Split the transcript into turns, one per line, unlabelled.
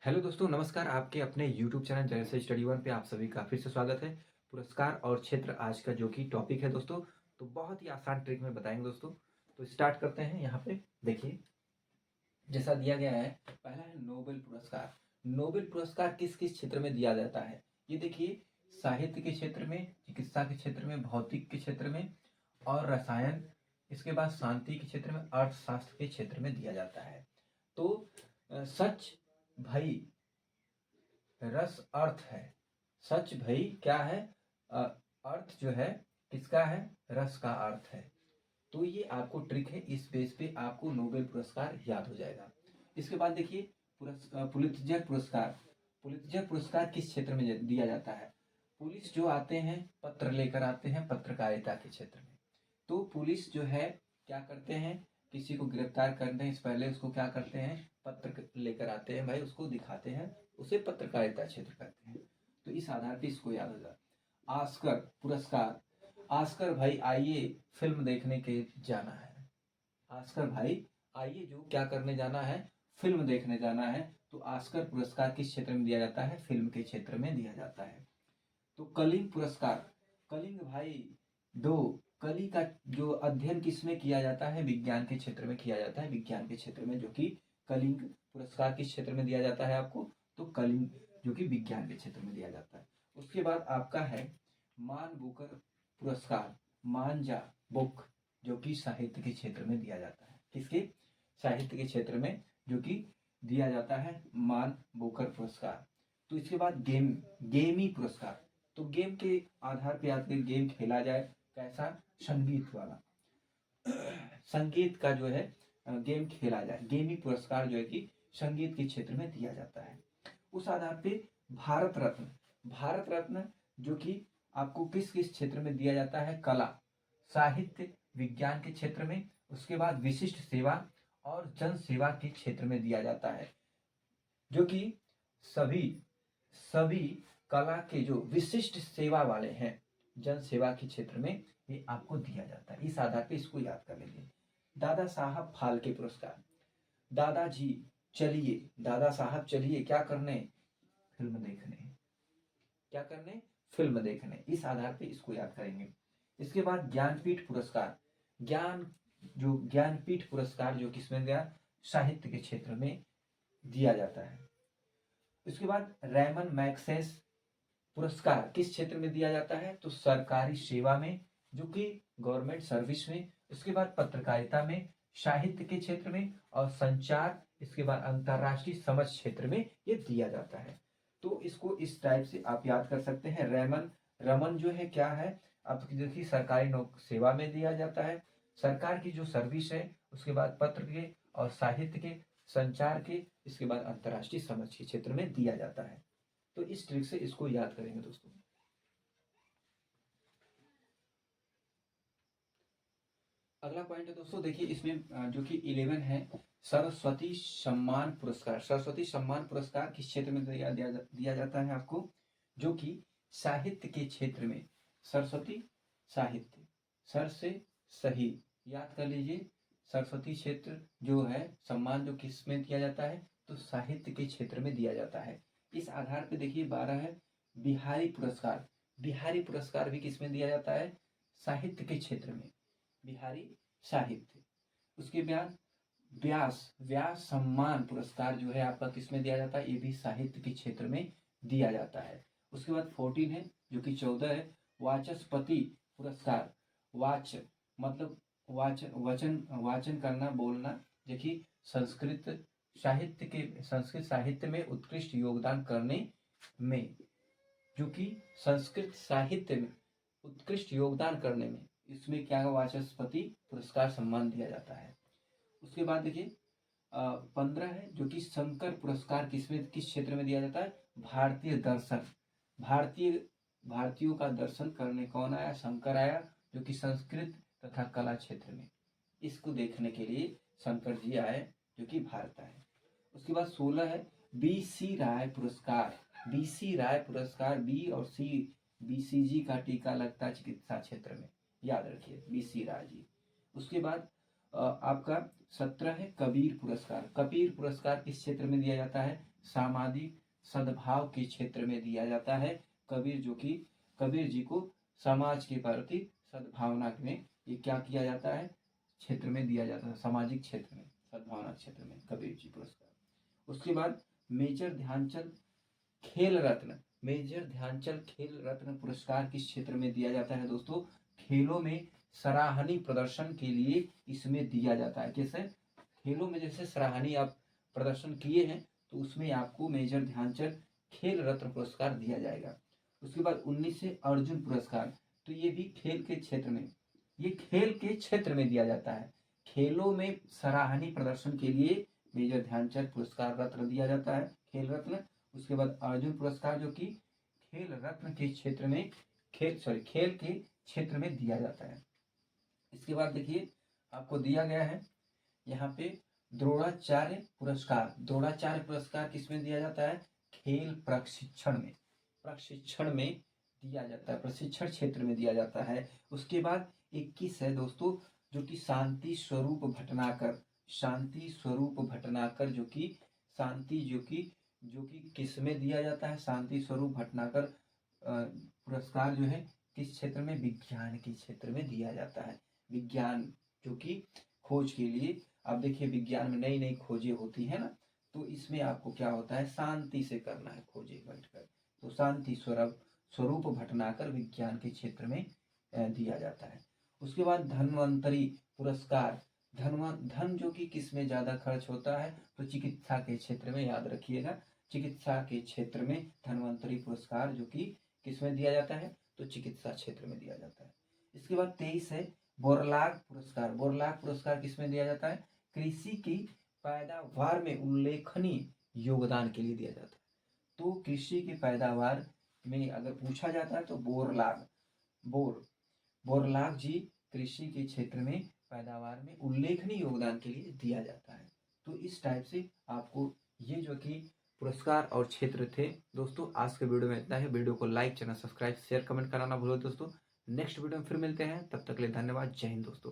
Hello दोस्तों, नमस्कार। आपके अपने यूट्यूब चैनल जैसे स्टडी वन पे आप सभी का फिर से स्वागत है। पुरस्कार और क्षेत्र आज का जो कि टॉपिक है दोस्तों, तो बहुत ही आसान ट्रिक में बताएंगे दोस्तों। तो स्टार्ट करते हैं। यहाँ पे देखिए, जैसा दिया गया है, पहला है नोबेल पुरस्कार। नोबेल पुरस्कार किस किस क्षेत्र में दिया जाता है? ये देखिए, साहित्य के क्षेत्र में, चिकित्सा के क्षेत्र में, भौतिक के क्षेत्र में और रसायन, इसके बाद शांति के क्षेत्र में, अर्थशास्त्र के क्षेत्र में दिया जाता है। तो सच भाई रस अर्थ है। सच भाई क्या है? अर्थ जो है किसका है? रस का अर्थ है। तो ये आपको ट्रिक है, इस बेस पे आपको नोबेल पुरस्कार याद हो जाएगा। इसके बाद देखिए, पुलित्जर पुरस्कार। पुलित्जर पुरस्कार किस क्षेत्र में दिया जाता है? पुलिस जो आते हैं, पत्र लेकर आते हैं पत्रकारिता के क्षेत्र में। तो पुलिस जो है क्या करते हैं, किसी को गिरफ्तार करने से पहले उसको क्या करते हैं, पत्र लेकर आते हैं भाई, उसको दिखाते हैं, उसे पत्रकारिता क्षेत्र कहते हैं। तो इस आधार पे इसको याद होगा। ऑस्कर पुरस्कार। ऑस्कर भाई आइए फिल्म देखने के जाना है। ऑस्कर भाई आइए जो क्या करने जाना है, फिल्म देखने जाना है। तो ऑस्कर पुरस्कार किस क्षेत्र में दिया जाता है? फिल्म के क्षेत्र में दिया जाता है। तो कलिंग पुरस्कार। कलिंग भाई दो, कली का जो अध्ययन किसमें किया जाता है? विज्ञान के क्षेत्र में किया जाता है। विज्ञान के क्षेत्र में जो कि कलिंग पुरस्कार किस क्षेत्र में दिया जाता है आपको? तो कलिंग जो कि विज्ञान के क्षेत्र में दिया जाता है। उसके बाद आपका है मान बुकर पुरस्कार। मांजा बुक जो कि साहित्य के क्षेत्र में दिया जाता है। किसके? साहित्य के क्षेत्र में जो कि दिया जाता है मान बुकर पुरस्कार। तो इसके बाद गेमी पुरस्कार। तो गेम के आधार पे आकर गेम खेला जाए, कैसा? संगीत वाला। संगीत का जो है गेम खेला जाए, गेमी पुरस्कार जो है कि संगीत के क्षेत्र में दिया जाता है। उस आधार पे भारत रत्न। भारत रत्न जो कि आपको किस किस क्षेत्र में दिया जाता है? कला, साहित्य, विज्ञान के क्षेत्र में। उसके बाद विशिष्ट सेवा और जन सेवा के क्षेत्र में दिया जाता है, जो कि सभी सभी कला के जो विशिष्ट सेवा वाले हैं, जन सेवा के क्षेत्र में ये आपको दिया जाता है। इस आधार पे इसको याद कर लीजिए। दादा साहब फाल्के पुरस्कार। दादाजी चलिए, दादा साहब चलिए क्या करने? फिल्म देखने। क्या करने? फिल्म देखने। इस आधार पे इसको याद करेंगे। इसके बाद ज्ञानपीठ पुरस्कार। ज्ञान जो ज्ञानपीठ पुरस्कार जो किसमें गया? साहित्य के क्षेत्र में दिया जाता है। उसके बाद रैमन मैग्सेस पुरस्कार किस क्षेत्र में दिया जाता है? तो सरकारी सेवा में, जो कि गवर्नमेंट सर्विस में। उसके बाद पत्रकारिता में, साहित्य के क्षेत्र में और संचार, इसके बाद अंतर्राष्ट्रीय समझ क्षेत्र में ये दिया जाता है। तो इसको इस टाइप से आप याद कर सकते हैं। रैमन, रमन जो है क्या है? आप देखिए, सरकारी नौक सेवा में दिया जाता है, सरकार की जो सर्विस है। उसके बाद पत्र के और साहित्य के, संचार के, इसके बाद अंतर्राष्ट्रीय समझ के क्षेत्र में दिया जाता है। तो इस ट्रिक से इसको याद करेंगे दोस्तों। अगला पॉइंट है दोस्तों, देखिए इसमें जो कि 11 है, सरस्वती सम्मान पुरस्कार। सरस्वती सम्मान पुरस्कार किस क्षेत्र में दिया जाता है आपको? जो कि साहित्य के क्षेत्र में। सरस्वती साहित्य, सर से सही याद कर लीजिए। सरस्वती क्षेत्र जो है सम्मान जो किस में दिया जाता है? तो साहित्य के क्षेत्र में दिया जाता है। इस आधार पे देखिए 12 है बिहारी पुरस्कार। बिहारी पुरस्कार भी किस में दिया जाता है? साहित्य के क्षेत्र में, बिहारी साहित्य। उसके बाद व्यास, व्यास सम्मान पुरस्कार जो है आपका किसमें दिया जाता है? ये भी साहित्य के क्षेत्र में दिया जाता है। उसके बाद 14 है जो कि 14 है वाचस्पति पुरस्कार। वाच मतलब वचन वाचन करना, बोलना। देखिए संस्कृत संस्कृत साहित्य में उत्कृष्ट योगदान करने में, जो कि संस्कृत साहित्य में उत्कृष्ट योगदान करने में, इसमें क्या है? वाचस्पति पुरस्कार सम्मान दिया जाता है। उसके बाद देखिए 15 है जो कि शंकर पुरस्कार किसमें, किस क्षेत्र में दिया जाता है? भारतीय दर्शन। भारतीय भारतीयों का दर्शन करने कौन आया? शंकर आया, जो कि संस्कृत तथा कला क्षेत्र में। इसको देखने के लिए शंकर जी आए, जो कि भारत आए। उसके बाद 16 है BC राय पुरस्कार। BC राय पुरस्कार, बी और सी, BCG का टीका लगता है चिकित्सा क्षेत्र में, याद रखिए BC राय जी। उसके बाद आपका 17 है कबीर पुरस्कार। कबीर पुरस्कार किस क्षेत्र में दिया जाता है? सामाजिक सद्भाव के क्षेत्र में दिया जाता है। कबीर जी को समाज के प्रति सद्भावना में ये क्या किया जाता है, क्षेत्र में दिया जाता है, सामाजिक क्षेत्र में, सद्भावना क्षेत्र में कबीर जी पुरस्कार। उसके बाद मेजर ध्यानचंद खेल रत्न, मेजर ध्यानचंद खेल रत्न पुरस्कार किस क्षेत्र में दिया जाता है दोस्तों, खेलों में सराहनीय प्रदर्शन के लिए इसमें दिया जाता है। कैसे, खेलों में जैसे सराहनीय आप प्रदर्शन किए हैं तो उसमें आपको मेजर ध्यानचंद खेल रत्न पुरस्कार दिया जाएगा। उसके बाद 19 अर्जुन पुरस्कार, तो ये भी खेल के क्षेत्र में, ये खेल के क्षेत्र में दिया जाता है। खेलों में सराहनीय प्रदर्शन के लिए मेजर ध्यानचंद पुरस्कार रत्न दिया जाता है, खेल रत्न। उसके बाद अर्जुन पुरस्कार जो कि खेल रत्न के क्षेत्र में, खेल के क्षेत्र में दिया जाता है। इसके बाद देखिए आपको दिया गया है यहाँ पे द्रोणाचार्य पुरस्कार। द्रोणाचार्य पुरस्कार किसमें दिया जाता है, खेल प्रशिक्षण में, प्रशिक्षण में दिया जाता है, प्रशिक्षण क्षेत्र में दिया जाता है। उसके बाद 21 है दोस्तों, जो कि शांति स्वरूप भटनागर, शांति स्वरूप भटनागर जो कि शांति जो कि किस में दिया जाता है, शांति स्वरूप भटनागर पुरस्कार जो है किस क्षेत्र में, विज्ञान के क्षेत्र में दिया जाता है। विज्ञान जो कि खोज के लिए, अब देखिए विज्ञान में नई नई खोजें होती है ना, तो इसमें आपको क्या होता है, शांति से करना है खोजें बैठकर, तो शांति स्वरूप भटनागर विज्ञान के क्षेत्र में दिया जाता है। उसके बाद धन्वंतरी पुरस्कार, धन जो कि किस में ज्यादा खर्च होता है, तो चिकित्सा के क्षेत्र में, याद रखिएगा चिकित्सा के क्षेत्र में धन्वंतरी पुरस्कार जो कि किस में दिया जाता है, तो चिकित्सा क्षेत्र में दिया जाता है। इसके बाद 23 है बोरलाग पुरस्कार। बोरलाग पुरस्कार किस में दिया जाता है, कृषि की पैदावार में उल्लेखनीय योगदान के लिए दिया जाता है। तो कृषि की पैदावार में अगर पूछा जाता है तो बोरलाग जी कृषि के क्षेत्र में पैदावार में उल्लेखनीय योगदान के लिए दिया जाता है। तो इस टाइप से आपको ये जो कि पुरस्कार और क्षेत्र थे दोस्तों। आज के वीडियो में इतना है। वीडियो को like, channel subscribe, share, comment कराना भूलो दोस्तों। नेक्स्ट वीडियो में फिर मिलते हैं, तब तक के लिए धन्यवाद। जय हिंद दोस्तों।